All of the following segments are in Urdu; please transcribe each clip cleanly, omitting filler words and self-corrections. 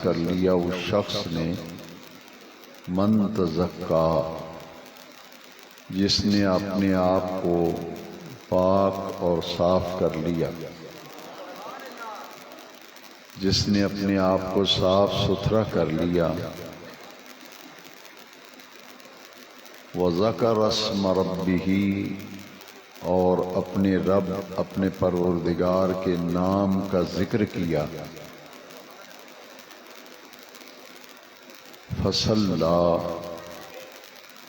کر لیا اس شخص نے من تزکا، جس نے اپنے آپ کو پاک اور صاف کر لیا، جس نے اپنے آپ کو صاف ستھرا کر لیا۔ وَذَكَرَ اسْمَ رَبِّهِ، اور اپنے رب اپنے پروردگار کے نام کا ذکر کیا۔ فَصَلَّى،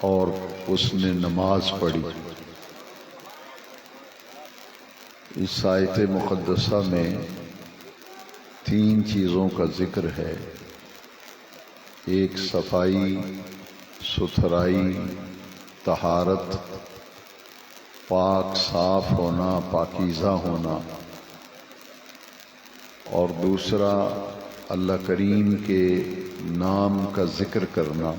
اور اس نے نماز پڑھی۔ اس آیت مقدسہ میں 3 چیزوں کا ذکر ہے۔ ایک صفائی، ستھرائی، طہارت، پاک صاف ہونا، پاکیزہ ہونا، اور دوسرا اللہ کریم کے نام کا ذکر کرنا،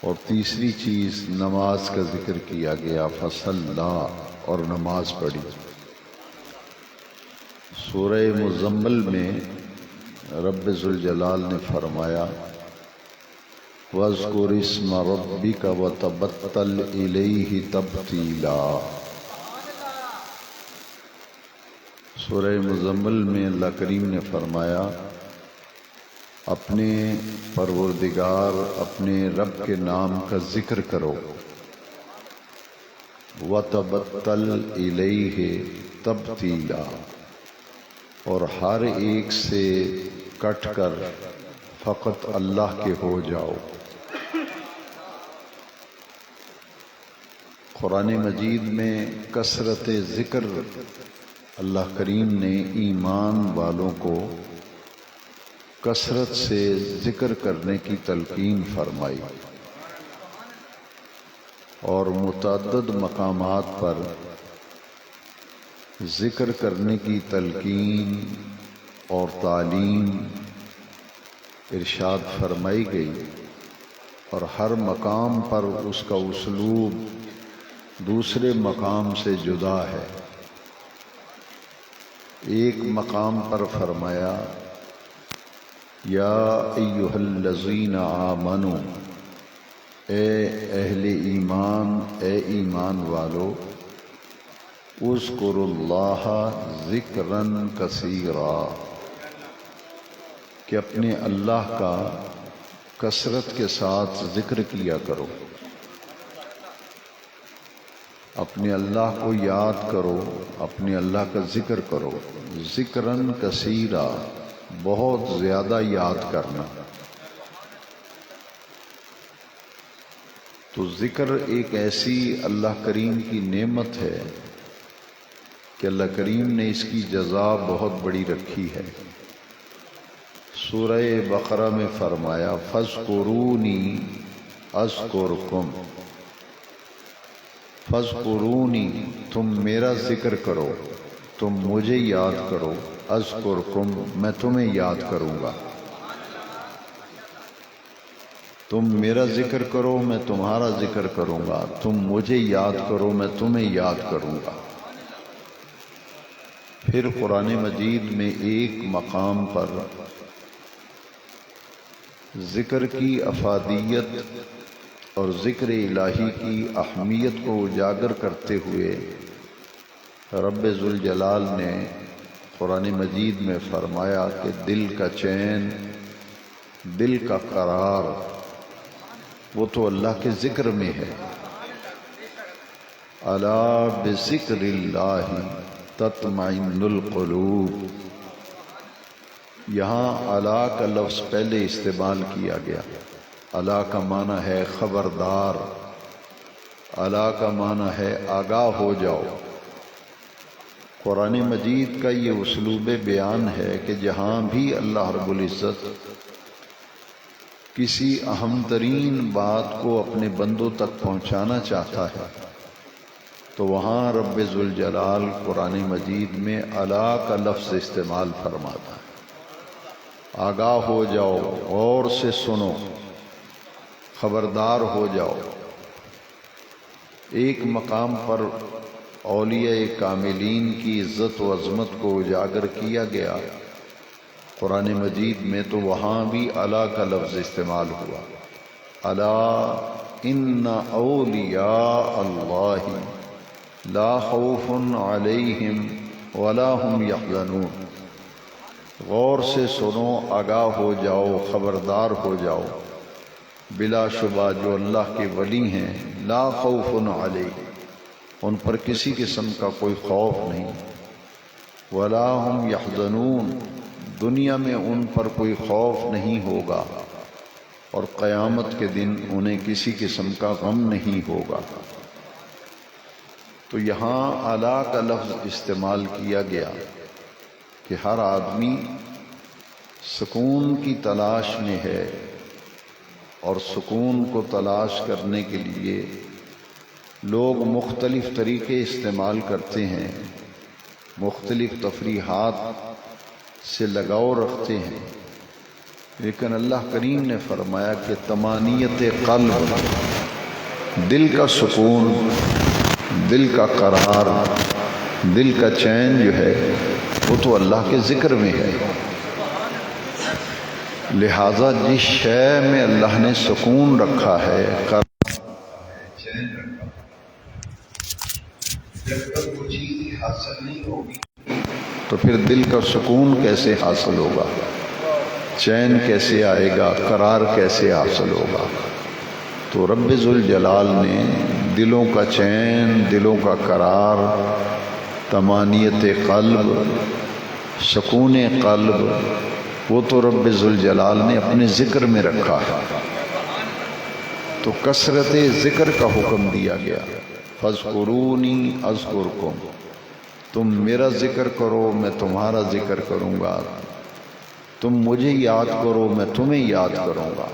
اور تیسری چیز نماز کا ذکر کیا گیا، فصلی، اور نماز پڑھی۔ سورہ مزمل میں رب ذوالجلال نے فرمایا وَاذْكُرِ اسْمَ رَبِّكَ وَتَبَتَّلْ إِلَيْهِ تَبْتِيلًا۔ سورہ مزمل میں اللہ کریم نے فرمایا اپنے پروردگار، اپنے رب کے نام کا ذکر کرو، وَتَبَتَّلْ إِلَيْهِ تَبْتِيلًا، اور ہر ایک سے کٹ کر فقط اللہ کے ہو جاؤ۔ قرآن مجید میں کثرت ذکر اللہ کریم نے ایمان والوں کو کثرت سے ذکر کرنے کی تلقین فرمائی، اور متعدد مقامات پر ذکر کرنے کی تلقین اور تعلیم ارشاد فرمائی گئی، اور ہر مقام پر اس کا اسلوب دوسرے مقام سے جدا ہے۔ ایک مقام پر فرمایا یا ایھا الذین آمنوا، اے اہل ایمان، اے ایمان والو، اذکروا اللہ ذکرا کثیرا، کہ اپنے اللہ کا کثرت کے ساتھ ذکر کیا کرو، اپنے اللہ کو یاد کرو، اپنے اللہ کا ذکر کرو، ذکراً کثیرا، بہت زیادہ یاد کرنا۔ تو ذکر ایک ایسی اللہ کریم کی نعمت ہے کہ اللہ کریم نے اس کی جزا بہت بڑی رکھی ہے۔ سورہ بقرہ میں فرمایا فاذکرونی اذکرکم، فاذکرونی، تم میرا ذکر کرو، تم مجھے یاد کرو، اذکرکم، میں تمہیں یاد کروں گا۔ تم میرا ذکر کرو، میں تمہارا ذکر کروں گا، تم مجھے یاد کرو، میں تمہیں یاد کروں گا۔ پھر قرآن مجید میں ایک مقام پر ذکر کی افادیت اور ذکر الہی کی اہمیت کو اجاگر کرتے ہوئے رب ذوالجلال نے قرآن مجید میں فرمایا کہ دل کا چین، دل کا قرار، وہ تو اللہ کے ذکر میں ہے۔ الا بذکر اللہ تطمئن القلوب، یہاں الا کا لفظ پہلے استعمال کیا گیا۔ الا کا معنی ہے خبردار، الا کا معنی ہے آگاہ ہو جاؤ۔ قرآن مجید کا یہ اسلوب بیان ہے کہ جہاں بھی اللہ رب العزت کسی اہم ترین بات کو اپنے بندوں تک پہنچانا چاہتا ہے تو وہاں رب ذوالجلال قرآن مجید میں الا کا لفظ استعمال فرماتا ہے۔ آگاہ ہو جاؤ، غور سے سنو، خبردار ہو جاؤ۔ ایک مقام پر اولیاء کاملین کی عزت و عظمت کو اجاگر کیا گیا قرآن مجید میں تو وہاں بھی الا کا لفظ استعمال ہوا، الا ان اولیاء اللہ لا خوف علیہم ولا هم یحزنون۔ غور سے سنو، آگاہ ہو جاؤ، خبردار ہو جاؤ، بلا شبہ جو اللہ کے ولی ہیں لا خوف علیہم، ان پر کسی قسم کا کوئی خوف نہیں، ولا هم یحزنون، دنیا میں ان پر کوئی خوف نہیں ہوگا، اور قیامت کے دن انہیں کسی قسم کا غم نہیں ہوگا۔ تو یہاں الا کا لفظ استعمال کیا گیا کہ ہر آدمی سکون کی تلاش میں ہے، اور سکون کو تلاش کرنے کے لیے لوگ مختلف طریقے استعمال کرتے ہیں، مختلف تفریحات سے لگاؤ رکھتے ہیں، لیکن اللہ کریم نے فرمایا کہ طمانیت قلب، دل کا سکون، دل کا قرار، دل کا چین جو ہے وہ تو اللہ کے ذکر میں ہے۔ لہذا جس شے میں اللہ نے سکون رکھا ہے، چین رکھا، جب تک وہ چیز حاصل نہیں ہوگی تو پھر دل کا سکون کیسے حاصل ہوگا، چین کیسے آئے گا، قرار کیسے حاصل ہوگا؟ تو رب ذوالجلال نے دلوں کا چین، دلوں کا قرار، طمانیت قلب، سکون قلب، وہ تو رب ذوالجلال نے اپنے ذکر میں رکھا ہے۔ تو کثرت ذکر کا حکم دیا گیا، فاذکرونی اذکرکم، تم میرا ذکر کرو میں تمہارا ذکر کروں گا، تم مجھے یاد کرو میں تمہیں یاد کروں گا۔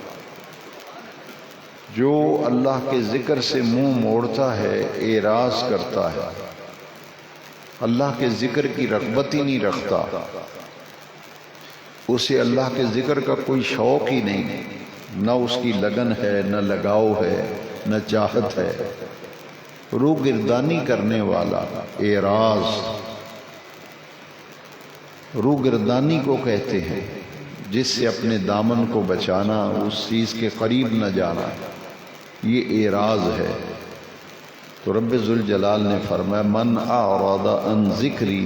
جو اللہ کے ذکر سے منہ موڑتا ہے، اعراض کرتا ہے، اللہ کے ذکر کی رغبت ہی نہیں رکھتا، اسے اللہ کے ذکر کا کوئی شوق ہی نہیں، نہ اس کی لگن ہے، نہ لگاؤ ہے، نہ چاہت ہے، روح گردانی کرنے والا، اعراض، روح گردانی کو کہتے ہیں، جس سے اپنے دامن کو بچانا، اس چیز کے قریب نہ جانا، یہ اعراض ہے۔ تو رب ذوالجلال نے فرمایا من اعرض عن ذکری،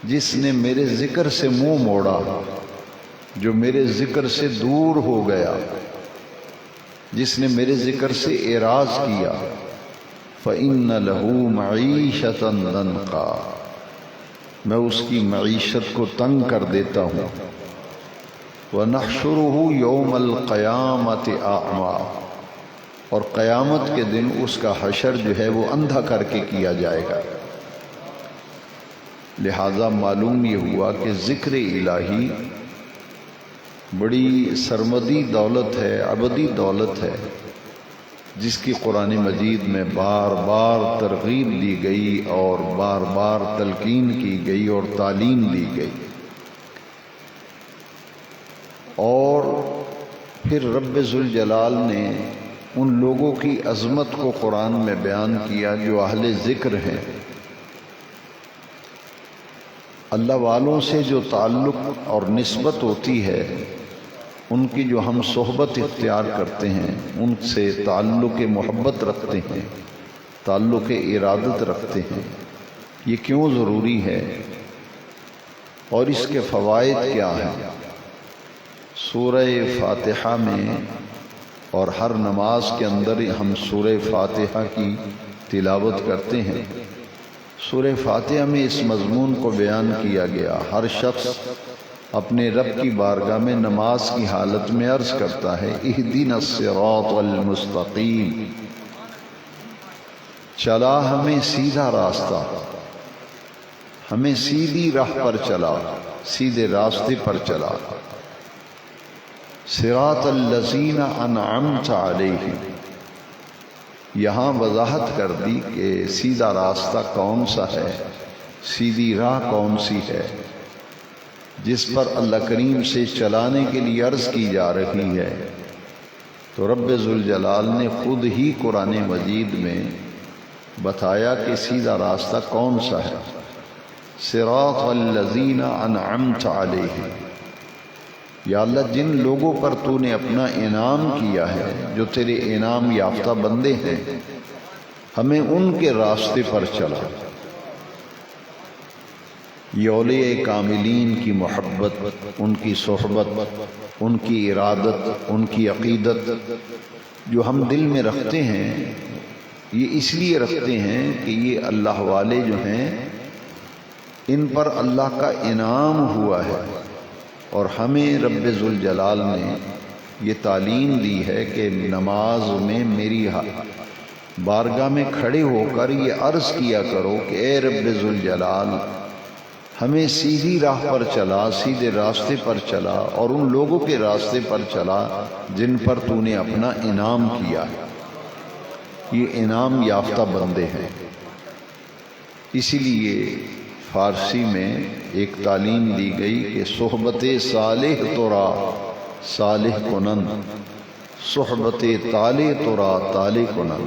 جس نے میرے ذکر سے منہ موڑا، جو میرے ذکر سے دور ہو گیا، جس نے میرے ذکر سے اعراض کیا، فإن له معیشۃ ضنکا، میں اس کی معیشت کو تنگ کر دیتا ہوں، وَنَحْشُرُهُ يَوْمَ الْقِيَامَةِ أَعْمَى، اور قیامت کے دن اس کا حشر جو ہے وہ اندھا کر کے کیا جائے گا۔ لہذا معلوم یہ ہوا کہ ذکر الہی بڑی سرمدی دولت ہے، ابدی دولت ہے، جس کی قرآن مجید میں بار بار ترغیب دی گئی اور بار بار تلقین کی گئی اور تعلیم دی گئی۔ اور پھر رب ذوالجلال نے ان لوگوں کی عظمت کو قرآن میں بیان کیا جو اہل ذکر ہیں۔ اللہ والوں سے جو تعلق اور نسبت ہوتی ہے، ان کی جو ہم صحبت اختیار کرتے ہیں، ان سے تعلق محبت رکھتے ہیں، تعلق ارادت رکھتے ہیں، یہ کیوں ضروری ہے اور اس کے فوائد کیا ہیں؟ سورہ فاتحہ میں اور ہر نماز کے اندر ہم سورہ فاتحہ کی تلاوت کرتے ہیں۔ سورہ فاتحہ میں اس مضمون کو بیان کیا گیا، ہر شخص اپنے رب کی بارگاہ میں نماز کی حالت میں عرض کرتا ہے اہدنا الصراط المستقیم، چلا ہمیں سیدھا راستہ، ہمیں سیدھی راہ پر چلا، سیدھے راستے پر چلا، صراط الذین انعمت علیہم، یہاں وضاحت کر دی کہ سیدھا راستہ کون سا ہے، سیدھی راہ کون سی ہے جس پر اللہ کریم سے چلانے کے لیے عرض کی جا رہی ہے۔ تو رب ذوالجلال نے خود ہی قرآن مجید میں بتایا کہ سیدھا راستہ کون سا ہے۔ صراط الذین انعمت علیہم، یا اللہ جن لوگوں پر تو نے اپنا انعام کیا ہے، جو تیرے انعام یافتہ بندے ہیں، ہمیں ان کے راستے پر چلا۔ یہ اولیاء کاملین کی محبت، ان کی صحبت، ان کی ارادت، ان کی عقیدت جو ہم دل میں رکھتے ہیں، یہ اس لیے رکھتے ہیں کہ یہ اللہ والے جو ہیں ان پر اللہ کا انعام ہوا ہے، اور ہمیں رب ذوالجلال نے یہ تعلیم دی ہے کہ نماز میں میری بارگاہ میں کھڑے ہو کر یہ عرض کیا کرو کہ اے رب ذوالجلال ہمیں سیدھی راہ پر چلا، سیدھے راستے پر چلا، اور ان لوگوں کے راستے پر چلا جن پر تو نے اپنا انعام کیا ہے۔ یہ انعام یافتہ بندے ہیں۔ اسی لیے فارسی میں ایک تعلیم دی گئی کہ صحبت صالح ترا صالح کنن، صحبت طالح ترا طالح کنن۔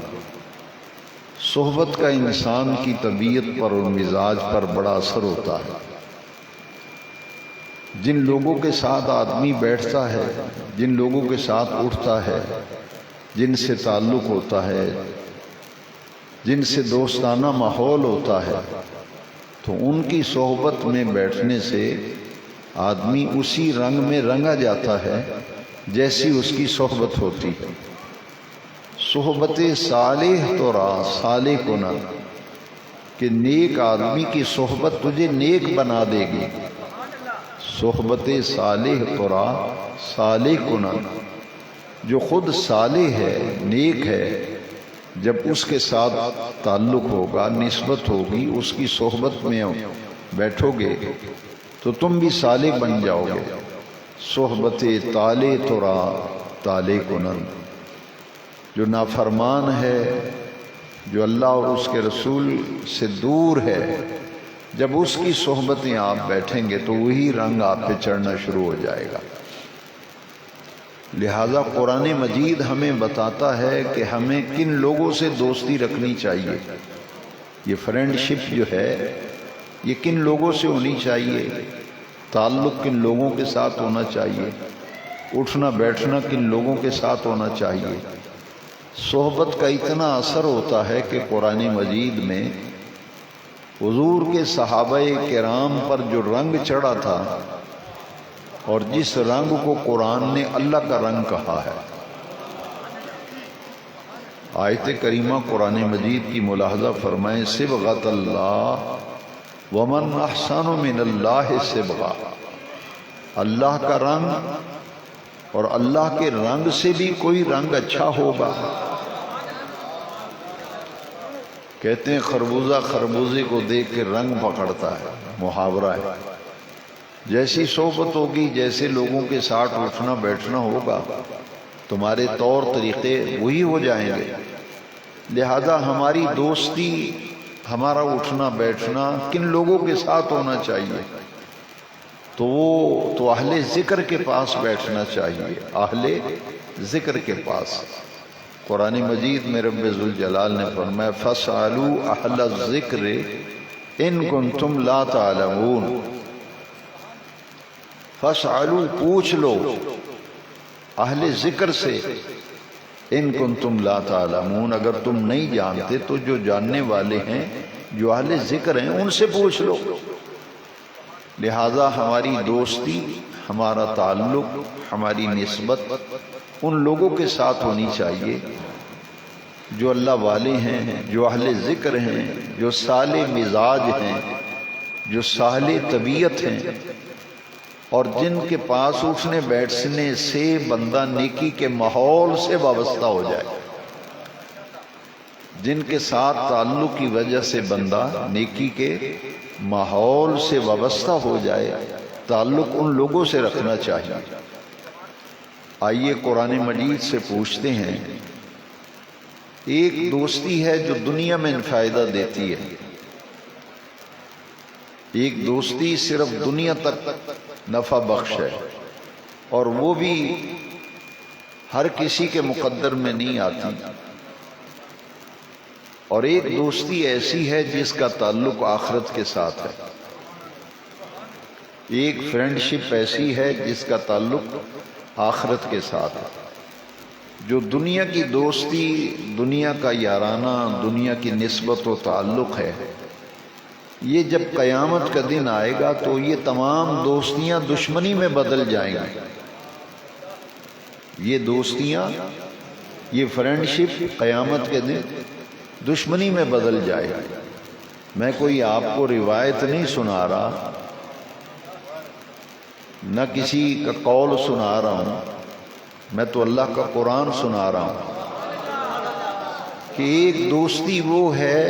صحبت کا انسان کی طبیعت پر اور مزاج پر بڑا اثر ہوتا ہے۔ جن لوگوں کے ساتھ آدمی بیٹھتا ہے، جن لوگوں کے ساتھ اٹھتا ہے، جن سے تعلق ہوتا ہے، جن سے دوستانہ ماحول ہوتا ہے، تو ان کی صحبت میں بیٹھنے سے آدمی اسی رنگ میں رنگا جاتا ہے جیسی اس کی صحبت ہوتی ہے۔ صحبت صالح ترا صالح کنن، کہ نیک آدمی کی صحبت تجھے نیک بنا دے گی۔ صحبت صالح ترا صالح کنن، جو خود صالح ہے، نیک ہے، جب اس کے ساتھ تعلق ہوگا، نسبت ہوگی، اس کی صحبت میں بیٹھو گے تو تم بھی صالح بن جاؤ گے۔ صحبت طالح ترا طالح کنن، جو نافرمان ہے، جو اللہ اور اس کے رسول سے دور ہے، جب اس کی صحبتیں آپ بیٹھیں گے تو وہی رنگ آپ پہ چڑھنا شروع ہو جائے گا۔ لہذا قرآن مجید ہمیں بتاتا ہے کہ ہمیں کن لوگوں سے دوستی رکھنی چاہیے۔ یہ فرینڈ شپ جو ہے یہ کن لوگوں سے ہونی چاہیے، تعلق کن لوگوں کے ساتھ ہونا چاہیے، اٹھنا بیٹھنا کن لوگوں کے ساتھ ہونا چاہیے۔ صحبت کا اتنا اثر ہوتا ہے کہ قرآن مجید میں حضور کے صحابہ کرام پر جو رنگ چڑھا تھا، اور جس رنگ کو قرآن نے اللہ کا رنگ کہا ہے، آیت کریمہ قرآن مجید کی ملاحظہ فرمائیں، صبغۃ اللہ ومن احسن من اللہ صبغہ، اللہ کا رنگ اور اللہ کے رنگ سے بھی کوئی رنگ اچھا ہوگا۔ کہتے ہیں خربوزہ خربوزے کو دیکھ کے رنگ پکڑتا ہے، محاورہ ہے۔ جیسی صحبت ہوگی، جیسے لوگوں کے ساتھ اٹھنا بیٹھنا ہوگا، تمہارے طور طریقے وہی ہو جائیں گے۔ لہذا ہماری دوستی، ہمارا اٹھنا بیٹھنا کن لوگوں کے ساتھ ہونا چاہیے، تو وہ تو اہل ذکر کے پاس بیٹھنا چاہیے، اہل ذکر کے پاس۔ قرآن مجید میں رب ذوالجلال نے فرمایا فَاسْأَلُوا أَهْلَ الذِّكْرِ إِن كُنتُمْ لَا تَعْلَمُونَ، فَاسْأَلُوا پوچھ لو اہل ذکر سے، ان کنتم لا تعلمون اگر تم نہیں جانتے تو جو جاننے والے ہیں، جو اہل ذکر ہیں، ان سے پوچھ لو۔ لہذا ہماری دوستی، ہمارا تعلق، ہماری نسبت ان لوگوں کے ساتھ ہونی چاہیے جو اللہ والے ہیں، جو اہل ذکر ہیں، جو صالح مزاج ہیں، جو صالح طبیعت ہیں، اور جن کے پاس اٹھنے بیٹھنے سے بندہ نیکی کے ماحول سے وابستہ ہو جائے، جن کے ساتھ تعلق کی وجہ سے بندہ نیکی کے ماحول سے وابستہ ہو جائے، تعلق ان لوگوں سے رکھنا چاہیے۔ آئیے قرآن مجید سے پوچھتے ہیں، ایک دوستی ہے جو دنیا میں فائدہ دیتی ہے، ایک دوستی صرف دنیا تک نفع بخش ہے، اور وہ بھی ہر کسی کے مقدر میں نہیں آتی، اور ایک دوستی ایسی ہے جس کا تعلق آخرت کے ساتھ ہے۔ ایک فرینڈشپ ایسی ہے جس کا تعلق آخرت کے ساتھ ہے۔ جو دنیا کی دوستی، دنیا کا یارانہ، دنیا کی نسبت و تعلق ہے، یہ جب قیامت کا دن آئے گا تو یہ تمام دوستیاں دشمنی میں بدل جائیں گی۔ یہ دوستیاں، یہ فرینڈشپ قیامت کے دن دشمنی میں بدل جائے گی۔ میں کوئی آپ کو روایت نہیں سنا رہا، نہ کسی کا قول سنا رہا ہوں، میں تو اللہ کا قرآن سنا رہا ہوں کہ ایک دوستی وہ ہے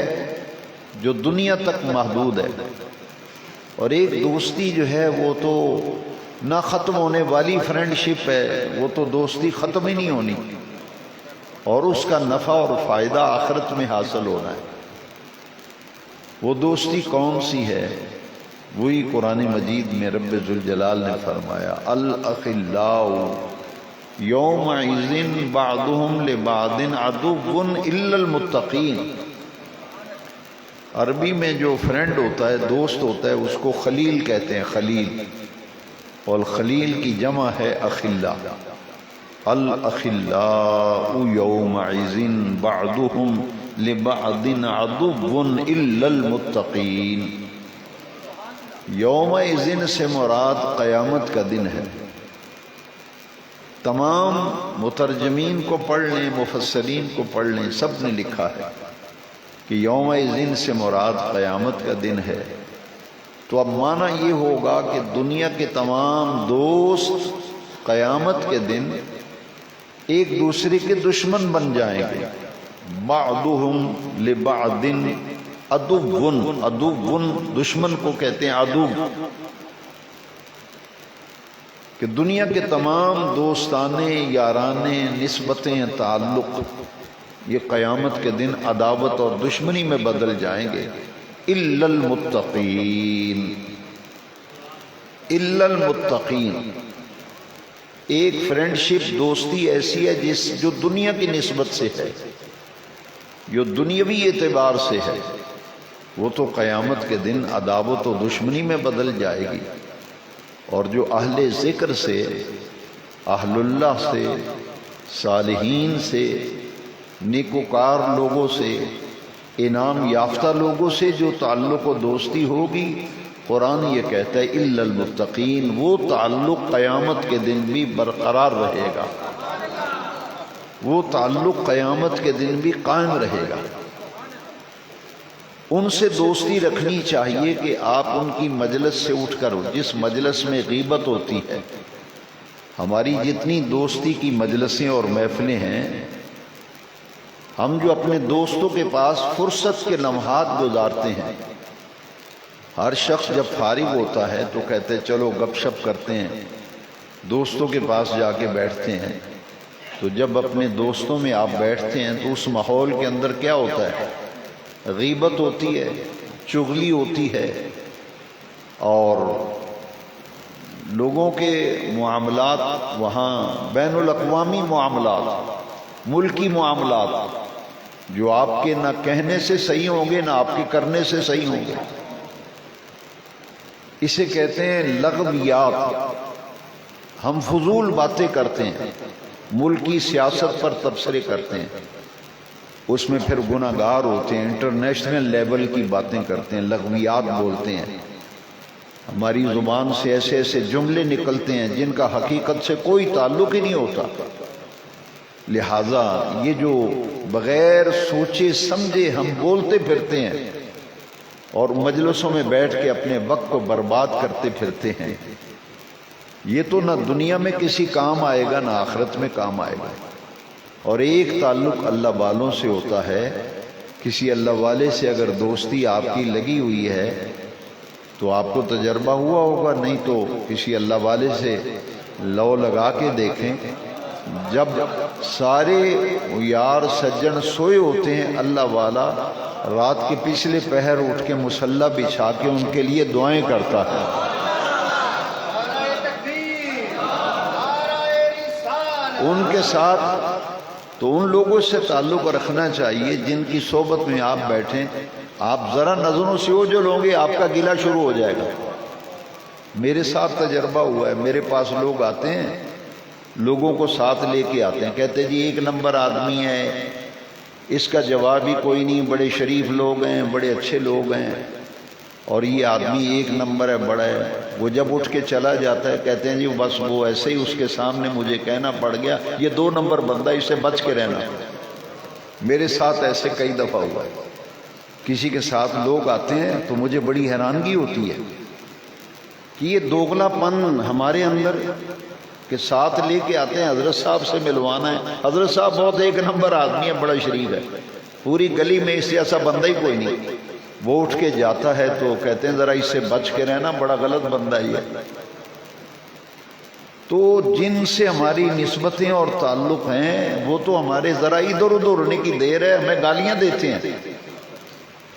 جو دنیا تک محدود ہے، اور ایک دوستی جو ہے وہ تو نہ ختم ہونے والی فرینڈشپ ہے، وہ تو دوستی ختم ہی نہیں ہونی، اور اس کا نفع اور فائدہ آخرت میں حاصل ہونا ہے۔ وہ دوستی کون سی ہے؟ وہی قرآن مجید میں رب ذوالجلال نے فرمایا الاخلاء یومئذ بعضهم لبعض عدو الا المتقین۔ عربی میں جو فرینڈ ہوتا ہے، دوست ہوتا ہے، اس کو خلیل کہتے ہیں، خلیل، اور خلیل کی جمع ہے اخلاء۔ الاخلاء یومئذ بعضهم لبعض عدو الا المتقین۔ یومئذ سے مراد قیامت کا دن ہے۔ تمام مترجمین کو پڑھ لیں، مفسرین کو پڑھ لیں، سب نے لکھا ہے کہ یومئذ سے مراد قیامت کا دن ہے۔ تو اب معنی یہ ہوگا کہ دنیا کے تمام دوست قیامت کے دن ایک دوسرے کے دشمن بن جائیں گے۔ بعضهم لبعض عدو، عدو دشمن کو کہتے ہیں عدو، کہ دنیا کے تمام دوستانے، یارانے، نسبتیں، تعلق یہ قیامت کے دن عداوت اور دشمنی میں بدل جائیں گے۔ الا المتقین، الا المتقین۔ ایک فرینڈشپ، دوستی ایسی ہے جو دنیا کی نسبت سے ہے، جو دنیاوی اعتبار سے ہے، وہ تو قیامت کے دن عداوت و دشمنی میں بدل جائے گی، اور جو اہل ذکر سے، اہل اللہ سے، صالحین سے، نیکوکار لوگوں سے، انعام یافتہ لوگوں سے جو تعلق و دوستی ہوگی، قرآن یہ کہتا ہے الا المتقین، وہ تعلق قیامت کے دن بھی برقرار رہے گا، وہ تعلق قیامت کے دن بھی قائم رہے گا۔ ان سے دوستی رکھنی چاہیے کہ آپ ان کی مجلس سے اٹھ کر، جس مجلس میں غیبت ہوتی ہے، ہماری جتنی دوستی کی مجلسیں اور محفلیں ہیں، ہم جو اپنے دوستوں کے پاس فرصت کے لمحات گزارتے ہیں، ہر شخص جب فارغ ہوتا ہے تو کہتے ہیں چلو گپ شپ کرتے ہیں، دوستوں کے پاس جا کے بیٹھتے ہیں۔ تو جب اپنے دوستوں میں آپ بیٹھتے ہیں تو اس ماحول کے اندر کیا ہوتا ہے؟ غیبت ہوتی ہے، چغلی ہوتی ہے، اور لوگوں کے معاملات وہاں بین الاقوامی معاملات، ملکی معاملات، جو آپ کے نہ کہنے سے صحیح ہوں گے نہ آپ کے کرنے سے صحیح ہوں گے، اسے کہتے ہیں لغویات۔ ہم فضول باتیں کرتے ہیں، ملکی سیاست پر تبصرے کرتے ہیں، اس میں پھر گناہ گار ہوتے ہیں، انٹرنیشنل لیول کی باتیں کرتے ہیں، لغویات بولتے ہیں، ہماری زبان سے ایسے ایسے جملے نکلتے ہیں جن کا حقیقت سے کوئی تعلق ہی نہیں ہوتا۔ لہٰذا یہ جو بغیر سوچے سمجھے ہم بولتے پھرتے ہیں اور مجلسوں میں بیٹھ کے اپنے وقت کو برباد کرتے پھرتے ہیں، یہ تو نہ دنیا میں کسی کام آئے گا نہ آخرت میں کام آئے گا۔ اور ایک تعلق اللہ والوں سے ہوتا ہے، کسی اللہ والے سے اگر دوستی آپ کی لگی ہوئی ہے تو آپ کو تجربہ ہوا ہوگا، نہیں تو کسی اللہ والے سے لو لگا کے دیکھیں، جب سارے یار سجن سوئے ہوتے ہیں، اللہ والا رات کے پچھلے پہر اٹھ کے مصلی بچھا کے ان کے لیے دعائیں کرتا ہے۔ ان کے ساتھ تو ان لوگوں سے تعلق رکھنا چاہیے جن کی صحبت میں آپ بیٹھیں، آپ ذرا نظروں سے اوجھل ہوں گے، آپ کا گلہ شروع ہو جائے گا۔ میرے ساتھ تجربہ ہوا ہے، میرے پاس لوگ آتے ہیں، لوگوں کو ساتھ لے کے آتے ہیں، کہتے ہیں جی 1 نمبر آدمی ہے، اس کا جواب ہی کوئی نہیں، بڑے شریف لوگ ہیں، بڑے اچھے لوگ ہیں، اور یہ آدمی 1 نمبر ہے، بڑا ہے۔ وہ جب اٹھ کے چلا جاتا ہے کہتے ہیں جی بس وہ ایسے ہی اس کے سامنے مجھے کہنا پڑ گیا یہ 2 نمبر بندہ، اس سے بچ کے رہنا۔ میرے ساتھ ایسے کئی دفعہ ہوا ہے، کسی کے ساتھ لوگ آتے ہیں تو مجھے بڑی حیرانگی ہوتی ہے کہ یہ دوغلا پن ہمارے اندر کہ ساتھ لے کے آتے ہیں، حضرت صاحب سے ملوانا ہے، حضرت صاحب بہت 1 نمبر آدمی ہے، بڑا شریف ہے، پوری گلی میں اس سے ایسا بندہ ہی کوئی نہیں۔ وہ اٹھ کے جاتا ہے تو کہتے ہیں ذرا اس سے بچ کے رہنا، بڑا غلط بندہ ہی ہے۔ تو جن سے ہماری نسبتیں اور تعلق ہیں وہ تو ہمارے ذرا ادھر ادھر ہونے کی دیر ہے، ہمیں گالیاں دیتے ہیں،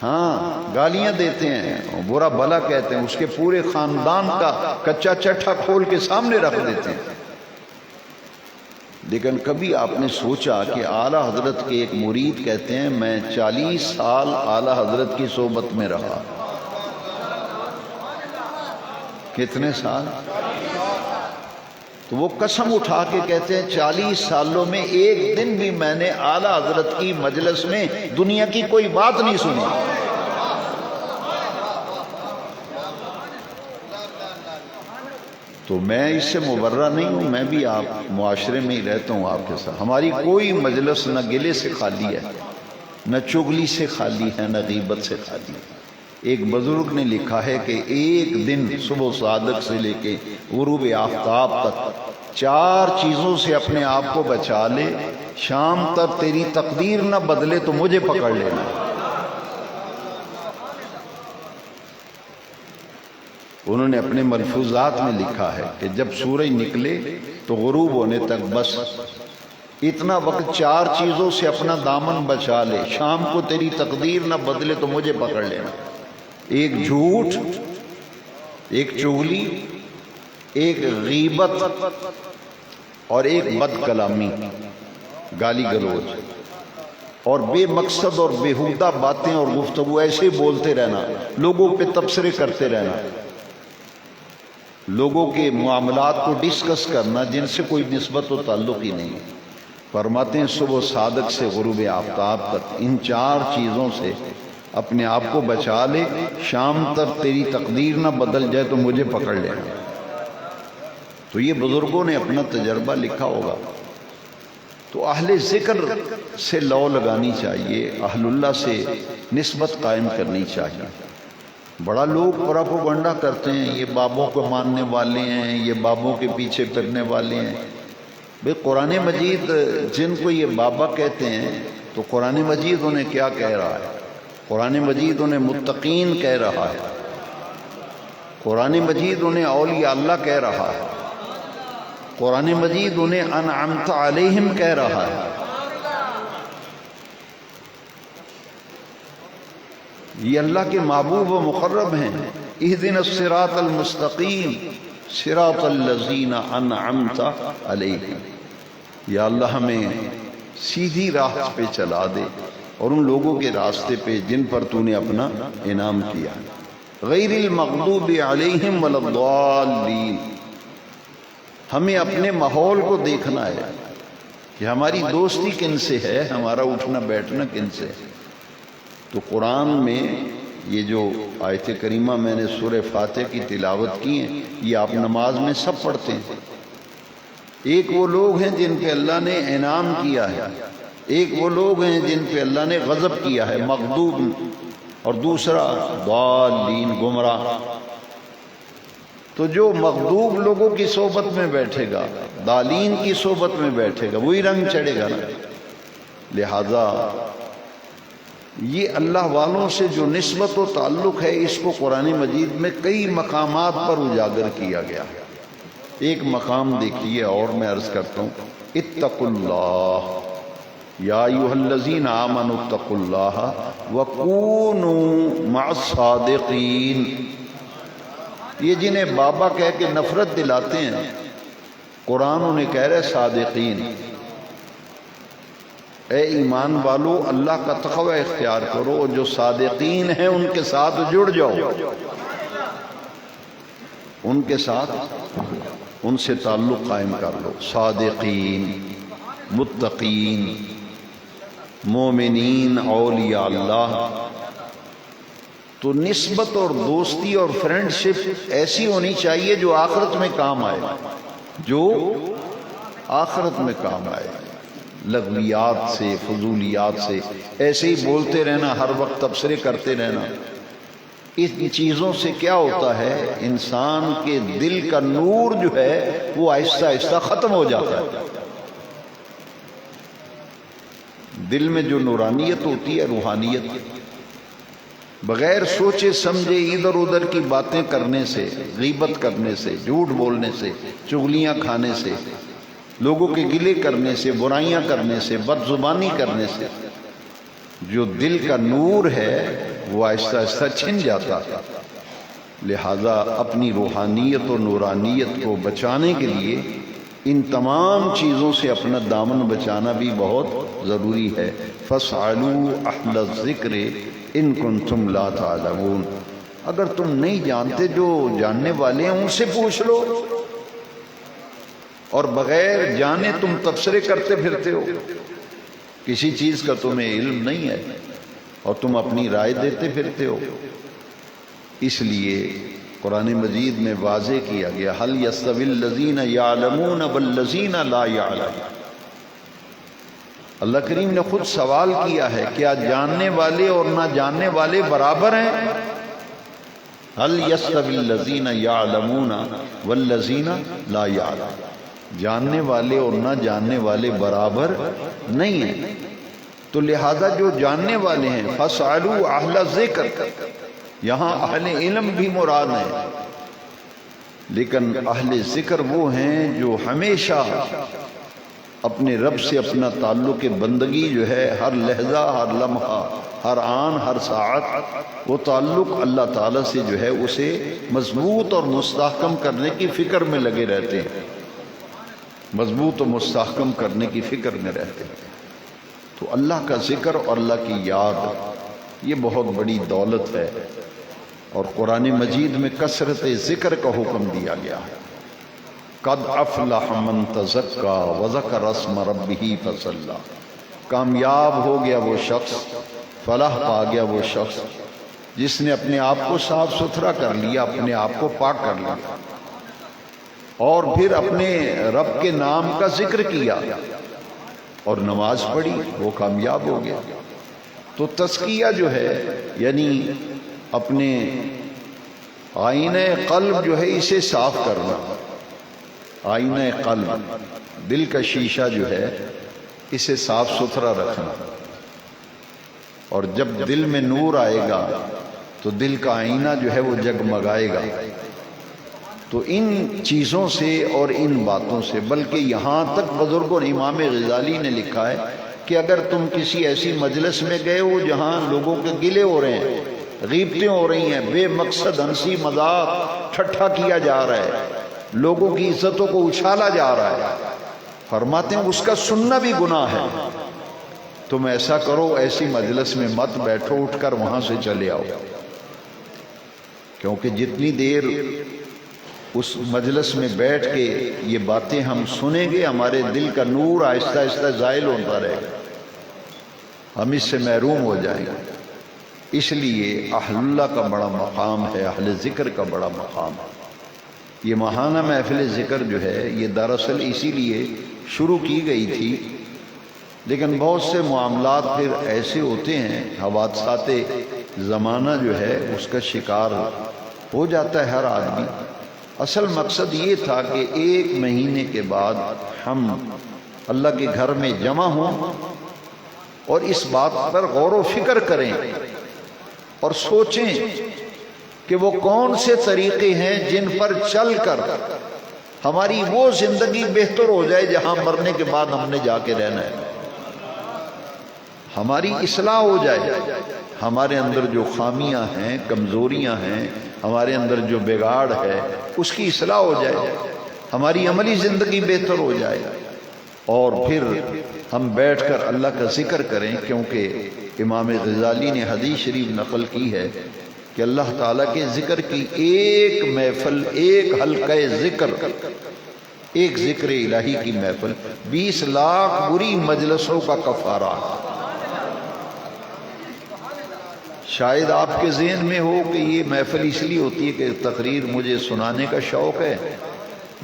ہاں گالیاں دیتے ہیں، برا بھلا کہتے ہیں، اس کے پورے خاندان کا کچا چٹھا کھول کے سامنے رکھ دیتے ہیں۔ لیکن کبھی آپ نے سوچا کہ اعلیٰ حضرت کے ایک مرید کہتے ہیں میں 40 سال اعلیٰ حضرت کی صحبت میں رہا۔ کتنے سال؟ تو وہ قسم اٹھا کے کہتے ہیں 40 سالوں میں ایک دن بھی میں نے اعلیٰ حضرت کی مجلس میں دنیا کی کوئی بات نہیں سنی۔ تو میں اس سے مبرہ نہیں ہوں، میں بھی آپ معاشرے میں ہی رہتا ہوں آپ کے ساتھ، ہماری کوئی مجلس نہ گلے سے خالی ہے، نہ چغلی سے خالی ہے، نہ غیبت سے خالی ہے۔ ایک بزرگ نے لکھا ہے کہ ایک دن صبح صادق سے لے کے غروب آفتاب تک 4 چیزوں سے اپنے آپ کو بچا لے، شام تک تیری تقدیر نہ بدلے تو مجھے پکڑ لینا۔ انہوں نے اپنے ملفوظات میں لکھا ہے کہ جب سورج نکلے تو غروب ہونے تک بس اتنا وقت 4 چیزوں سے اپنا دامن بچا لے، شام کو تیری تقدیر نہ بدلے تو مجھے پکڑ لینا۔ ایک جھوٹ، ایک چغلی، ایک غیبت، اور ایک بد کلامی، گالی گلوچ، اور بے مقصد اور بیہودہ باتیں اور گفتگو ایسے بولتے رہنا، لوگوں پہ تبصرے کرتے رہنا، لوگوں کے معاملات کو ڈسکس کرنا جن سے کوئی نسبت و تعلق ہی نہیں۔ فرماتے ہیں صبح صادق سے غروب آفتاب تک ان 4 چیزوں سے اپنے آپ کو بچا لے، شام تک تیری تقدیر نہ بدل جائے تو مجھے پکڑ لینا۔ تو یہ بزرگوں نے اپنا تجربہ لکھا ہوگا۔ تو اہل ذکر سے لو لگانی چاہیے، اہل اللہ سے نسبت قائم کرنی چاہیے۔ بڑا لوگ پراپوگنڈا کرتے ہیں، یہ بابوں کو ماننے والے ہیں، یہ بابوں کے پیچھے پھرنے والے ہیں۔ بھئی قرآن مجید جن کو یہ بابا کہتے ہیں تو قرآن مجید انہیں کیا کہہ رہا ہے؟ قرآن مجید انہیں متقین کہہ رہا ہے، قرآن مجید انہیں اولیاء اللہ کہہ رہا ہے، قرآن مجید انہیں انعمت علیہم کہہ رہا ہے۔ یہ اللہ کے محبوب و مقرب ہیں۔ اہدنا الصراط المستقیم صراط الذین انعمت علیہم، یا اللہ ہمیں سیدھی راہ پہ چلا دے اور ان لوگوں کے راستے پہ جن پر تو نے اپنا انعام کیا، غیر المغضوب علیہم ولا الضالین۔ ہمیں اپنے ماحول کو دیکھنا ہے کہ ہماری دوستی کن سے ہے، ہمارا اٹھنا بیٹھنا کن سے ہے۔ تو قرآن میں یہ جو آیت کریمہ میں نے سورہ فاتحہ کی تلاوت کی ہیں، یہ آپ نماز میں سب پڑھتے ہیں۔ ایک وہ لوگ ہیں جن پہ اللہ نے انعام کیا ہے، ایک وہ لوگ ہیں جن پہ اللہ نے غضب کیا ہے، مغضوب، اور دوسرا ضالین، گمراہ۔ تو جو مغضوب لوگوں کی صحبت میں بیٹھے گا، ضالین کی صحبت میں بیٹھے گا، وہی رنگ چڑھے گا نا۔ لہذا یہ اللہ والوں سے جو نسبت و تعلق ہے، اس کو قرآن مجید میں کئی مقامات پر اجاگر کیا گیا ہے۔ ایک مقام دیکھیے اور میں عرض کرتا ہوں، اتقوا اللہ یا ایھا الذین آمنوا اتقوا اللہ وکونوا مع الصادقین۔ یہ جنہیں بابا کہہ کے نفرت دلاتے ہیں، قرآن انہیں کہہ رہے صادقین۔ اے ایمان والو، اللہ کا تقوی اختیار کرو، جو صادقین ہیں ان کے ساتھ جڑ جاؤ۔ ان کے ساتھ ان سے تعلق قائم کر لو. صادقین، متقین، مومنین، اولیاء اللہ. تو نسبت اور دوستی اور فرینڈشپ ایسی ہونی چاہیے جو آخرت میں کام آئے، جو آخرت میں کام آئے. لغویات سے، فضولیات سے ایسے ہی بولتے رہنا، ہر وقت تبصرے کرتے رہنا، ان چیزوں سے کیا ہوتا ہے؟ انسان کے دل کا نور جو ہے وہ آہستہ آہستہ ختم ہو جاتا ہے. دل میں جو نورانیت ہوتی ہے، روحانیت، بغیر سوچے سمجھے ادھر ادھر کی باتیں کرنے سے، غیبت کرنے سے، جھوٹ بولنے سے، چغلیاں کھانے سے، لوگوں کے گلے کرنے سے، برائیاں کرنے سے، بد زبانی کرنے سے جو دل کا نور ہے وہ آہستہ آہستہ چھن جاتا ہے. لہذا اپنی روحانیت اور نورانیت کو بچانے کے لیے ان تمام چیزوں سے اپنا دامن بچانا بھی بہت ضروری ہے. فَاسْأَلُوا أَهْلَ الذِّكْرِ إِن كُنتُمْ لَا تَعْلَمُونَ. اگر تم نہیں جانتے، جو جاننے والے ہیں ان سے پوچھ لو. اور بغیر جانے تم تبصرے کرتے پھرتے ہو، کسی چیز کا تمہیں علم نہیں ہے اور تم اپنی رائے دیتے پھرتے ہو. اس لیے قرآن مجید میں واضح کیا گیا هَلْ يَسْتَوِي الَّذِينَ يَعْلَمُونَ وَالَّذِينَ لَا يَعْلَمُونَ. اللہ کریم نے خود سوال کیا ہے، کیا جاننے والے اور نہ جاننے والے برابر ہیں؟ هَلْ يَسْتَوِي الَّذِينَ يَعْلَمُونَ وَالَّذِينَ لَا يَعْلَمُونَ. جاننے والے اور نہ جاننے والے برابر نہیں ہیں. تو لہذا جو جاننے والے ہیں فَاسْأَلُوا أَهْلَ الذِّكْرِ، یہاں اہل علم بھی مراد ہیں، لیکن اہل ذکر وہ ہیں جو ہمیشہ اپنے رب سے اپنا تعلق بندگی جو ہے، ہر لحظہ، ہر لمحہ، ہر آن، ہر ساعت، وہ تعلق اللہ تعالیٰ سے جو ہے اسے مضبوط اور مستحکم کرنے کی فکر میں لگے رہتے ہیں، مضبوط و مستحکم کرنے کی فکر میں رہتے ہیں. تو اللہ کا ذکر اور اللہ کی یاد یہ بہت بڑی دولت ہے، اور قرآن مجید میں کثرت ذکر کا حکم دیا گیا ہے. قد افلح من تزکا وذکر اسم ربہ فصلی. کامیاب ہو گیا وہ شخص، فلاح پا گیا وہ شخص جس نے اپنے آپ کو صاف ستھرا کر لیا، اپنے آپ کو پاک کر لیا، اور پھر اپنے رب کے نام کا ذکر کیا اور نماز پڑھی، وہ کامیاب ہو گیا. تو تزکیہ جو ہے یعنی اپنے آئینہ قلب جو ہے اسے صاف کرنا. آئینہ قلب، دل کا شیشہ جو ہے اسے صاف ستھرا رکھنا. اور جب دل میں نور آئے گا تو دل کا آئینہ جو ہے وہ جگمگائے گا. تو ان چیزوں سے اور ان باتوں سے، بلکہ یہاں تک بزرگوں، امام غزالی نے لکھا ہے کہ اگر تم کسی ایسی مجلس میں گئے ہو جہاں لوگوں کے گلے ہو رہے ہیں، غیبتیں ہو رہی ہیں، بے مقصد ہنسی مذاق ٹھٹھا کیا جا رہا ہے، لوگوں کی عزتوں کو اچھالا جا رہا ہے، فرماتے ہیں اس کا سننا بھی گناہ ہے. تم ایسا کرو، ایسی مجلس میں مت بیٹھو، اٹھ کر وہاں سے چلے آؤ. کیونکہ جتنی دیر اس مجلس میں بیٹھ کے یہ باتیں ہم سنیں گے، ہمارے دل کا نور آہستہ آہستہ زائل ہوتا رہے گا، ہم اس سے محروم ہو جائیں گے. اس لیے اہل اللہ کا بڑا مقام ہے، اہل ذکر کا بڑا مقام ہے. یہ ماہانہ محفل ذکر جو ہے یہ دراصل اسی لیے شروع کی گئی تھی، لیکن بہت سے معاملات پھر ایسے ہوتے ہیں، حوادثات زمانہ جو ہے اس کا شکار ہو جاتا ہے ہر آدمی. اصل مقصد یہ تھا کہ 1 مہینے کے بعد ہم اللہ کے گھر میں جمع ہوں اور اس بات پر غور و فکر کریں اور سوچیں کہ وہ کون سے طریقے ہیں جن پر چل کر ہماری وہ زندگی بہتر ہو جائے جہاں مرنے کے بعد ہم نے جا کے رہنا ہے، ہماری اصلاح ہو جائے، ہمارے اندر جو خامیاں ہیں، کمزوریاں ہیں، ہمارے اندر جو بگاڑ ہے اس کی اصلاح ہو جائے، ہماری عملی زندگی بہتر ہو جائے، اور پھر ہم بیٹھ کر اللہ کا ذکر کریں. کیونکہ امام غزالی نے حدیث شریف نقل کی ہے کہ اللہ تعالیٰ کے ذکر کی ایک محفل، ایک حلقہ ذکر، ایک ذکر الہی کی محفل 20 لاکھ بری مجلسوں کا کفارہ۔ شاید آپ کے ذہن میں ہو کہ یہ محفل اس لیے ہوتی ہے کہ تقریر مجھے سنانے کا شوق ہے،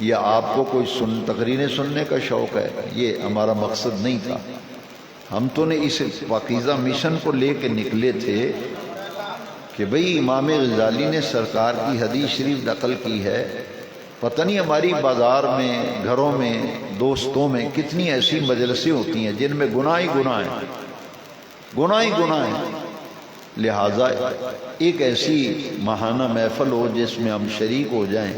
یا آپ کو کوئی تقریریں سننے کا شوق ہے، یہ ہمارا مقصد نہیں تھا۔ ہم تو نے اس پاکیزہ مشن کو لے کے نکلے تھے کہ بھئی امام غزالی نے سرکار کی حدیث شریف نقل کی ہے، پتہ نہیں ہماری بازار میں، گھروں میں، دوستوں میں کتنی ایسی مجلسیں ہوتی ہیں جن میں گناہ ہی گناہ ہیں، گناہ ہی گناہ ہیں۔ لہٰذا ایک ایسی ماہانہ محفل ہو جس میں ہم شریک ہو جائیں،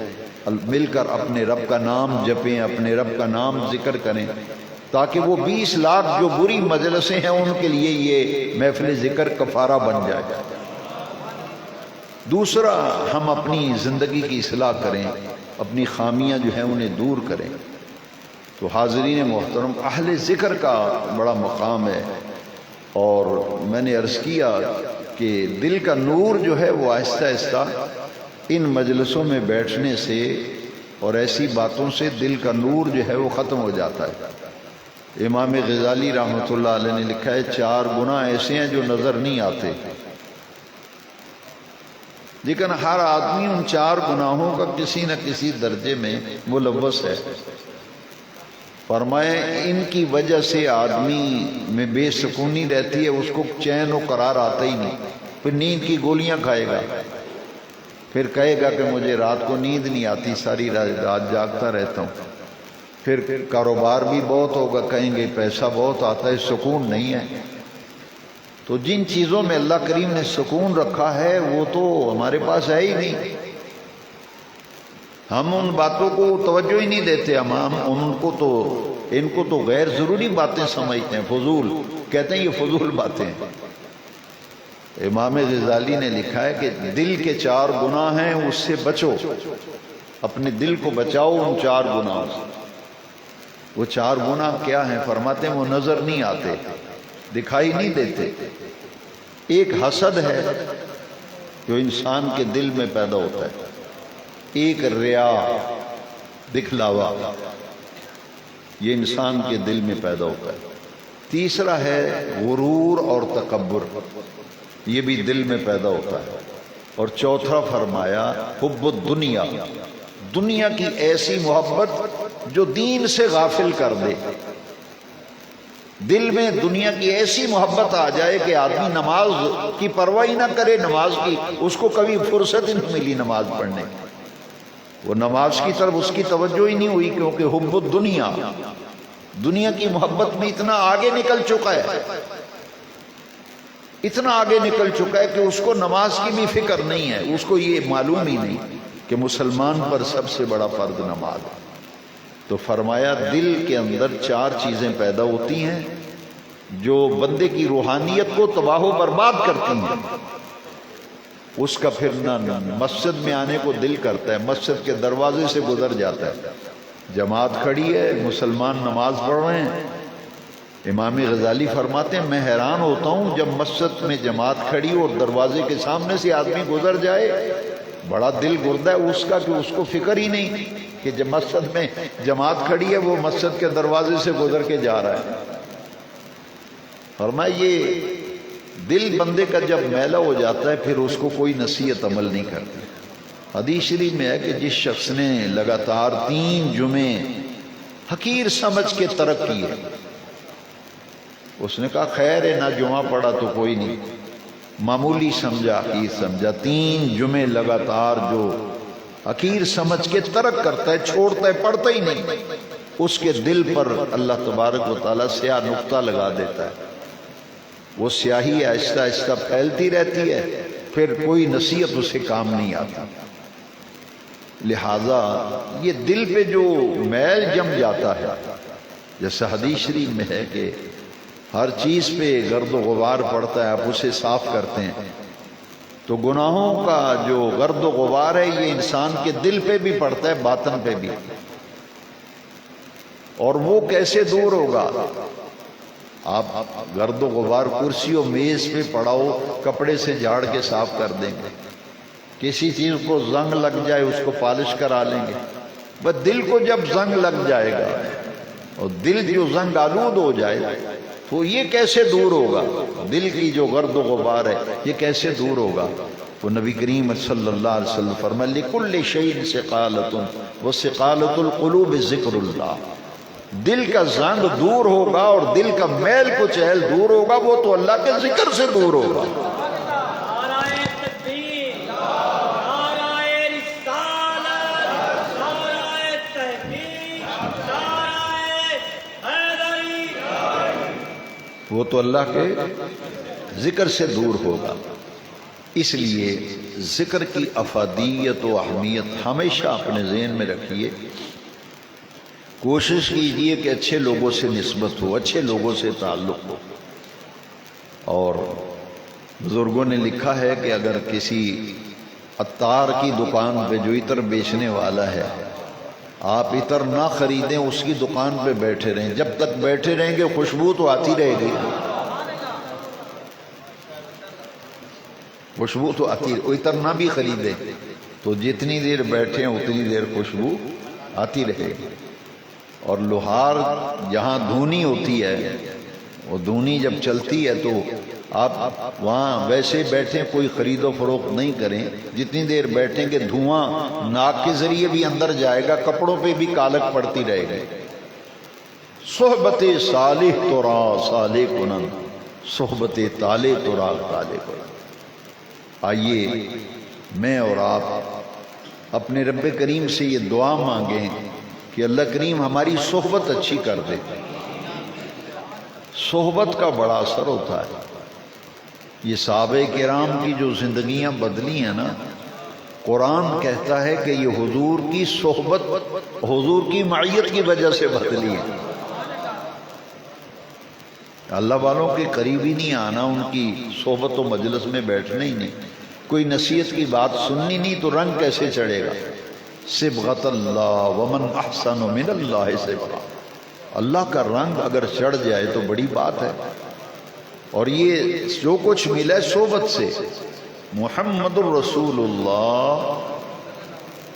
مل کر اپنے رب کا نام جپیں، اپنے رب کا نام ذکر کریں، تاکہ وہ 20 لاکھ جو بری مجلسیں ہیں ان کے لیے یہ محفل ذکر کفارہ بن جائے۔ دوسرا، ہم اپنی زندگی کی اصلاح کریں، اپنی خامیاں جو ہیں انہیں دور کریں۔ تو حاضرین محترم، اہل ذکر کا بڑا مقام ہے، اور میں نے عرض کیا کہ دل کا نور جو ہے وہ آہستہ آہستہ ان مجلسوں میں بیٹھنے سے اور ایسی باتوں سے دل کا نور جو ہے وہ ختم ہو جاتا ہے۔ امام غزالی رحمۃ اللہ علیہ نے لکھا ہے 4 گناہ ایسے ہیں جو نظر نہیں آتے، لیکن ہر آدمی ان 4 گناہوں کا کسی نہ کسی درجے میں ملوث ہے۔ فرمائے ان کی وجہ سے آدمی میں بے سکونی رہتی ہے، اس کو چین و قرار آتا ہی نہیں، پھر نیند کی گولیاں کھائے گا، پھر کہے گا کہ مجھے رات کو نیند نہیں آتی، ساری رات جاگتا رہتا ہوں، پھر کاروبار بھی بہت ہوگا، کہیں گے پیسہ بہت آتا ہے، سکون نہیں ہے۔ تو جن چیزوں میں اللہ کریم نے سکون رکھا ہے وہ تو ہمارے پاس ہے ہی نہیں، ہم ان باتوں کو توجہ ہی نہیں دیتے، ہم ان کو تو غیر ضروری باتیں سمجھتے ہیں، فضول کہتے ہیں، یہ فضول باتیں ہیں۔ امام غزالی نے لکھا ہے کہ دل کے 4 گناہ ہیں، اس سے بچو، اپنے دل کو بچاؤ ان 4 گناہوں سے۔ وہ 4 گناہ کیا ہیں؟ فرماتے ہیں وہ نظر نہیں آتے، دکھائی نہیں دیتے۔ ایک حسد ہے جو انسان کے دل میں پیدا ہوتا ہے، ایک ریا، دکھلاوا، یہ انسان کے دل میں پیدا ہوتا ہے۔ تیسرا ہے غرور اور تکبر، یہ بھی دل میں پیدا ہوتا ہے۔ اور چوتھا فرمایا حب الدنیا، دنیا کی ایسی محبت جو دین سے غافل کر دے۔ دل میں دنیا کی ایسی محبت آ جائے کہ آدمی نماز کی پرواہ نہ کرے، نماز کی اس کو کبھی فرصت ہی نہیں ملی نماز پڑھنے کی، وہ نماز کی طرف اس کی توجہ ہی نہیں ہوئی، کیونکہ حب الدنیا، دنیا کی محبت میں اتنا آگے نکل چکا ہے، اتنا آگے نکل چکا ہے کہ اس کو نماز کی بھی فکر نہیں ہے، اس کو یہ معلوم ہی نہیں کہ مسلمان پر سب سے بڑا فرض نماز ہے۔ تو فرمایا دل کے اندر 4 چیزیں پیدا ہوتی ہیں جو بندے کی روحانیت کو تباہ و برباد کرتی ہیں۔ اس کا پھر نہ مسجد میں آنے کو دل کرتا ہے، مسجد کے دروازے سے گزر جاتا ہے، جماعت کھڑی ہے، مسلمان نماز پڑھ رہے ہیں۔ امام غزالی فرماتے ہیں میں حیران ہوتا ہوں جب مسجد میں جماعت کھڑی اور دروازے کے سامنے سے آدمی گزر جائے، بڑا دل گردا ہے اس کا کہ اس کو فکر ہی نہیں کہ جب مسجد میں جماعت کھڑی ہے وہ مسجد کے دروازے سے گزر کے جا رہا ہے۔ فرمایا یہ دل بندے کا جب میلا ہو جاتا ہے پھر اس کو کوئی نصیحت عمل نہیں کرتی۔ حدیث شریف میں ہے کہ جس شخص نے لگاتار 3 جمعے حقیر سمجھ کے ترک کیے، اس نے کہا خیر ہے نہ جمعہ پڑا تو کوئی نہیں، معمولی سمجھا، حقیر سمجھا، 3 جمعے لگاتار جو حقیر سمجھ کے ترک کرتا ہے، چھوڑتا ہے، پڑھتا ہی نہیں، اس کے دل پر اللہ تبارک و تعالیٰ سیاہ نقطہ لگا دیتا ہے، وہ سیاہی آہستہ آہستہ پھیلتی رہتی ہے، پھر کوئی نصیحت اسے کام نہیں آتا۔ لہذا یہ دل پہ جو میل جم جاتا ہے، جیسا حدیث شریف میں ہے کہ ہر چیز پہ گرد و غبار پڑتا ہے، آپ اسے صاف کرتے ہیں، تو گناہوں کا جو گرد و غبار ہے یہ انسان کے دل پہ بھی پڑتا ہے، باطن پہ بھی۔ اور وہ کیسے دور ہوگا؟ آپ گرد و غبار کرسی و میز پہ پڑاؤ، کپڑے سے جھاڑ کے صاف کر دیں گے، کسی چیز کو زنگ لگ جائے اس کو پالش کرا لیں گے، بس دل کو جب زنگ لگ جائے گا اور دل جو زنگ آلود ہو جائے تو یہ کیسے دور ہوگا؟ دل کی جو گرد و غبار ہے یہ کیسے دور ہوگا؟ تو نبی کریم صلی اللہ علیہ وسلم فرمایا لِكُلِّ شَيْءٍ سِقَالَةٌ وَسِقَالَةُ الْقُلُوبِ ذِكْرُ اللَّهِ، دل کا زنگ دور ہوگا اور دل کا میل کچیل دور ہوگا، وہ تو اللہ کے ذکر سے دور ہوگا۔ وہ تو اللہ کے ذکر سے دور ہوگا۔ اس لیے ذکر کی افادیت و اہمیت ہمیشہ اپنے ذہن میں رکھیے۔ کوشش کیجئے کہ اچھے لوگوں سے نسبت ہو، اچھے لوگوں سے تعلق ہو۔ اور بزرگوں نے لکھا ہے کہ اگر کسی عطار کی دکان پہ جو عطر بیچنے والا ہے آپ عطر نہ خریدیں، اس کی دکان پہ بیٹھے رہیں، جب تک بیٹھے رہیں گے خوشبو تو آتی رہے گی، خوشبو تو آتی رہے، عطر نہ بھی خریدیں تو جتنی دیر بیٹھے ہیں اتنی دیر خوشبو آتی رہے گی۔ اور لوہار جہاں دھونی ہوتی ہے، وہ دھونی جب چلتی ہے تو آپ وہاں ویسے بیٹھیں، کوئی خرید و فروخت نہیں کریں، جتنی دیر بیٹھیں گے دھواں ناک کے ذریعے بھی اندر جائے گا، کپڑوں پہ بھی کالک پڑتی رہے گی۔ صحبت صالح ترا صالح کنن، صحبت طالح ترا طالح کنن۔ آئیے میں اور آپ اپنے رب کریم سے یہ دعا مانگیں کہ اللہ کریم ہماری صحبت اچھی کر دے۔ صحبت کا بڑا اثر ہوتا ہے۔ یہ صحابہ کرام کی جو زندگیاں بدلی ہیں نا، قرآن کہتا ہے کہ یہ حضور کی صحبت، حضور کی معیت کی وجہ سے بدلی ہے۔ اللہ والوں کے قریب ہی نہیں آنا، ان کی صحبت و مجلس میں بیٹھنا ہی نہیں، کوئی نصیحت کی بات سننی نہیں تو رنگ کیسے چڑھے گا؟ صبغۃ اللہ ومن احسن من اللہ صبغۃ، اللہ کا رنگ اگر چڑھ جائے تو بڑی بات ہے۔ اور یہ جو کچھ ملا ہے صحبت سے، محمد الرسول اللہ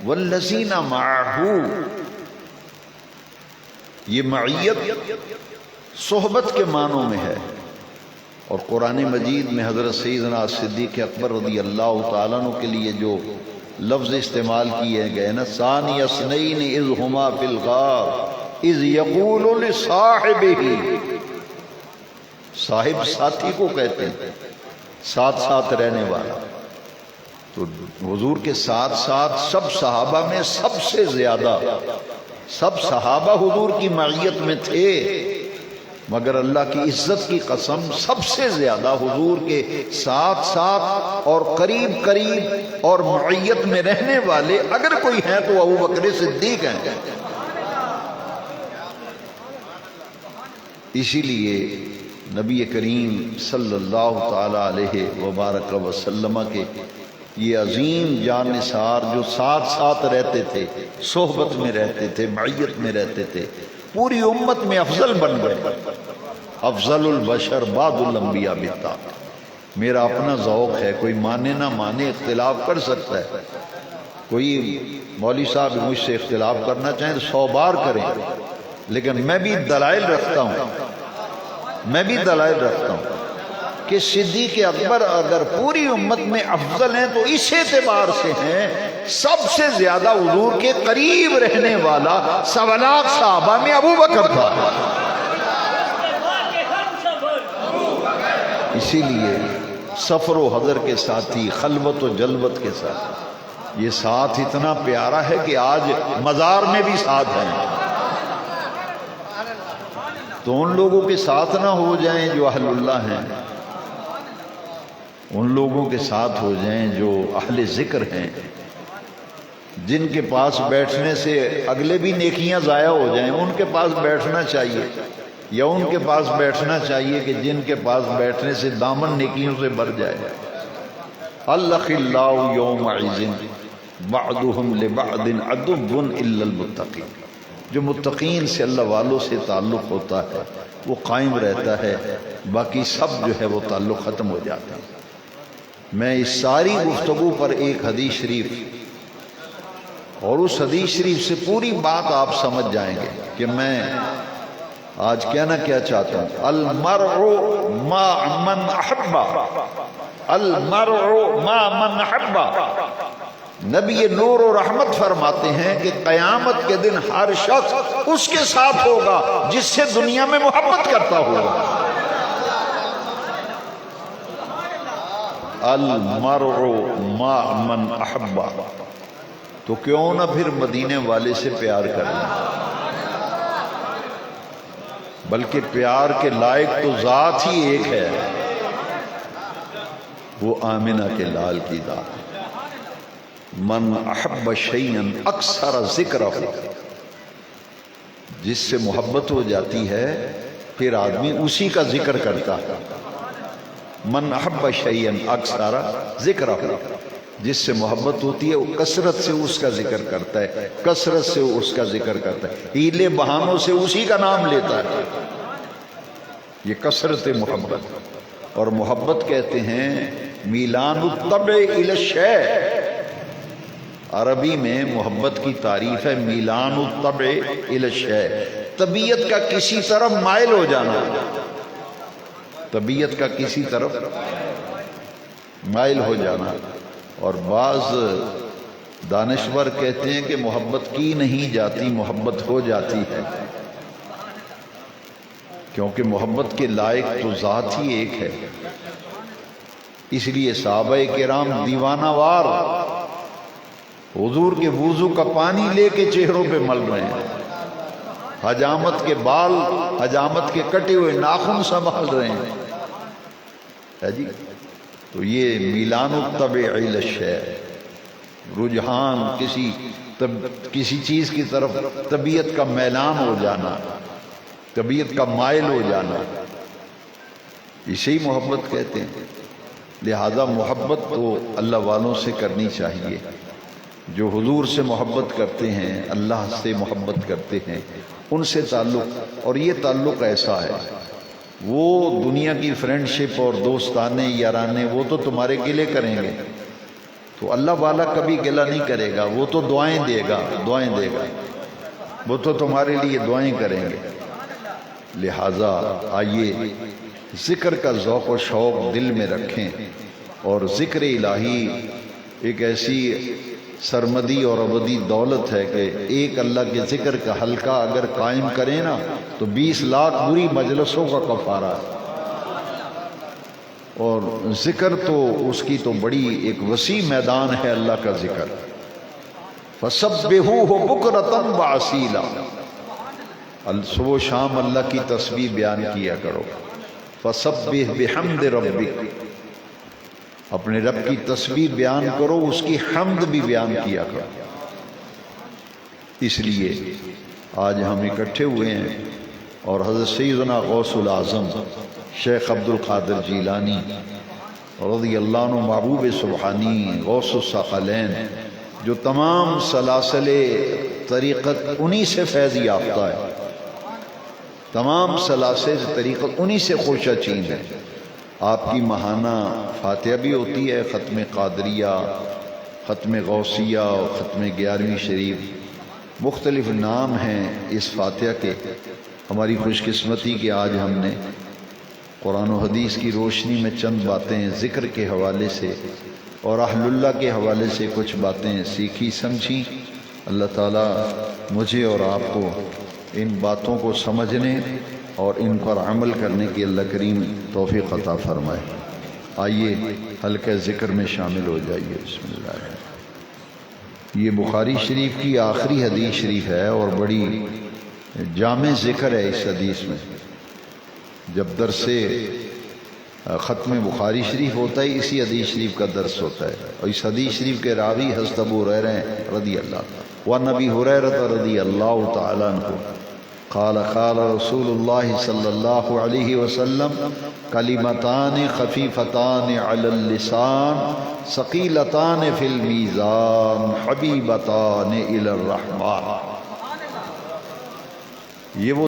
والذین معہ، یہ معیت صحبت کے معنوں میں ہے۔ اور قرآن مجید میں حضرت سیدنا صدیق اکبر رضی اللہ تعالیٰ عنہ کے لیے جو لفظ استعمال کیے گئے نا، ثانی اثنین اذ ہما فی الغار اذ یقول لصاحبہ، صاحب ساتھی کو کہتے ہیں، ساتھ ساتھ رہنے والا۔ تو حضور کے ساتھ ساتھ سب صحابہ میں سب سے زیادہ، سب صحابہ حضور کی معیت میں تھے، مگر اللہ کی عزت کی قسم سب سے زیادہ حضور کے ساتھ ساتھ اور قریب قریب اور معیت میں رہنے والے اگر کوئی ہیں تو ابو بکر صدیق ہیں۔ اسی لیے نبی کریم صلی اللہ تعالی علیہ وبارک وسلم کے یہ عظیم جانثار جو ساتھ ساتھ رہتے تھے، صحبت میں رہتے تھے، معیت میں رہتے تھے، پوری امت میں افضل بن گئے۔ افضل البشر بعد الانبیاء بالتعداد۔ میرا اپنا ذوق ہے، کوئی مانے نہ مانے، اختلاف کر سکتا ہے، کوئی مولوی صاحب مجھ سے اختلاف کرنا چاہیں تو 100 بار کریں، لیکن میں بھی دلائل رکھتا ہوں، میں بھی دلائل رکھتا ہوں کہ صدیق اکبر اگر پوری امت میں افضل ہیں تو اس اعتبار سے ہیں سب سے زیادہ حضور کے قریب رہنے والا 1.25 لاکھ صحابہ میں ابو بکر تھا۔ اسی لیے سفر و حضر کے ساتھی، خلوت و جلوت کے ساتھ، یہ ساتھ اتنا پیارا ہے کہ آج مزار میں بھی ساتھ ہیں۔ تو ان لوگوں کے ساتھ نہ ہو جائیں جو اہل اللہ ہیں، ان لوگوں کے ساتھ ہو جائیں جو اہل ذکر ہیں، جن کے پاس بیٹھنے سے اگلے بھی نیکیاں ضائع ہو جائیں، ان کے پاس بیٹھنا چاہیے، یا ان کے پاس بیٹھنا چاہیے کہ جن کے پاس بیٹھنے سے دامن نیکیوں سے بھر جائے۔ الاخلاء یومئذ بعضهم لبعض عدو الا المتقین، جو متقین سے، اللہ والوں سے تعلق ہوتا ہے وہ قائم رہتا ہے، باقی سب جو ہے وہ تعلق ختم ہو جاتا ہے۔ میں اس ساری گفتگو پر ایک حدیث شریف اور اس حدیث شریف سے پوری بات آپ سمجھ جائیں گے کہ میں آج کہنا کیا چاہتا ہوں۔ المرء مع من احب، المرء مع من احب۔ نبی نور و رحمت فرماتے ہیں کہ قیامت کے دن ہر شخص اس کے ساتھ ہوگا جس سے دنیا میں محبت کرتا ہوگا۔ المرء مع من احب، تو کیوں نہ پھر مدینے والے سے پیار کریں، بلکہ پیار کے لائق تو ذات ہی ایک ہے، وہ آمنہ کے لال کی ذات۔ من احب شیئا اکثر ذکرہ، جس سے محبت ہو جاتی ہے پھر آدمی اسی کا ذکر کرتا ہے۔ من احب شیئا اکثر ذکرہ، جس سے محبت ہوتی ہے وہ کثرت سے اس کا ذکر کرتا ہے، کثرت سے اس کا ذکر کرتا ہے، ہیلے بہانوں سے اسی کا نام لیتا ہے۔ یہ کثرت محبت، اور محبت کہتے ہیں میلان الطبع الی الشیء۔ عربی میں محبت کی تعریف ہے میلان الطبع الی الشیء، طبیعت کا کسی طرف مائل ہو جانا، طبیعت کا کسی طرف مائل ہو جانا۔ اور بعض دانشور کہتے ہیں کہ محبت کی نہیں جاتی، محبت ہو جاتی ہے، کیونکہ محبت کے لائق تو ذات ہی ایک ہے۔ اس لیے صحابہ کرام دیوانہ وار حضور کے وضو کا پانی لے کے چہروں پہ مل رہے ہیں، حجامت کے بال، حجامت کے کٹے ہوئے ناخن سنبھال رہے ہیں، ہے جی۔ تو یہ میلان الطبع الی الشیء، رجحان کسی چیز کی طرف طبیعت کا میلان ہو جانا، طبیعت کا مائل ہو جانا، اسے ہی محبت کہتے ہیں۔ لہذا محبت تو اللہ والوں سے کرنی چاہیے، جو حضور سے محبت کرتے ہیں، اللہ سے محبت کرتے ہیں، ان سے تعلق، اور یہ تعلق ایسا ہے، وہ دنیا کی فرینڈشپ اور دوستانے یارانے وہ تو تمہارے گلے کریں گے، تو اللہ والا کبھی گلہ نہیں کرے گا، وہ تو دعائیں دے گا، دعائیں دے گا، وہ تو تمہارے لیے دعائیں کریں گے۔ لہٰذا آئیے ذکر کا ذوق و شوق دل میں رکھیں، اور ذکر الہی ایک ایسی سرمدی اور ابدی دولت ہے کہ ایک اللہ کے ذکر کا حلقہ اگر قائم کریں نا تو 20 لاکھ بری مجلسوں کا کفارہ ہے۔ اور ذکر تو اس کی تو بڑی ایک وسیع میدان ہے اللہ کا ذکر۔ فَسَبِّحُوهُ بُكْرَةً وَأَصِيلًا، صبح و شام اللہ کی تسبیح بیان کیا کرو۔ فَسَبِّحْ بِحَمْدِ رَبِّكَ، اپنے رب کی تسبیح بیان کرو، اس کی حمد بھی بیان کیا کرو۔ اس لیے آج ہم اکٹھے ہوئے ہیں اور حضرت سیدنا غوث العظم شیخ عبد القادر جیلانی رضی اللہ عنہ، محبوب سبحانی، غوث الثقلین، جو تمام سلاسل طریقت انہی سے فیض یافتہ ہے، تمام سلاسل طریقت انہی سے خوشہ چین ہے۔ آپ کی ماہانہ فاتحہ بھی ہوتی ہے، ختم قادریہ، ختم غوثیہ اور ختم 11ویں شریف، مختلف نام ہیں اس فاتحہ کے۔ ہماری خوش قسمتی کہ آج ہم نے قرآن و حدیث کی روشنی میں چند باتیں ذکر کے حوالے سے اور اہل اللہ کے حوالے سے کچھ باتیں سیکھی سمجھی۔ اللہ تعالیٰ مجھے اور آپ کو ان باتوں کو سمجھنے اور ان پر عمل کرنے کی اللہ کریم توفیق عطا فرمائے۔ آئیے حلقہ ذکر میں شامل ہو جائیے۔ بسم اللہ۔ یہ بخاری شریف کی آخری حدیث شریف ہے اور بڑی جامع ذکر ہے اس حدیث میں۔ جب درس ختم بخاری شریف ہوتا ہے اسی حدیث شریف کا درس ہوتا ہے، اور اس حدیث شریف کے راوی حضرت ابو ہریرہ رضی اللہ وعن ابی ہریرہ رضی اللہ تعالیٰ عنہ قال قال رسول اللہ صلی اللہ علیہ وسلم کلمتان خفیفتان علی اللسان ثقیلتان فی المیزان حبیبتان الی الرحمن۔ یہ وہ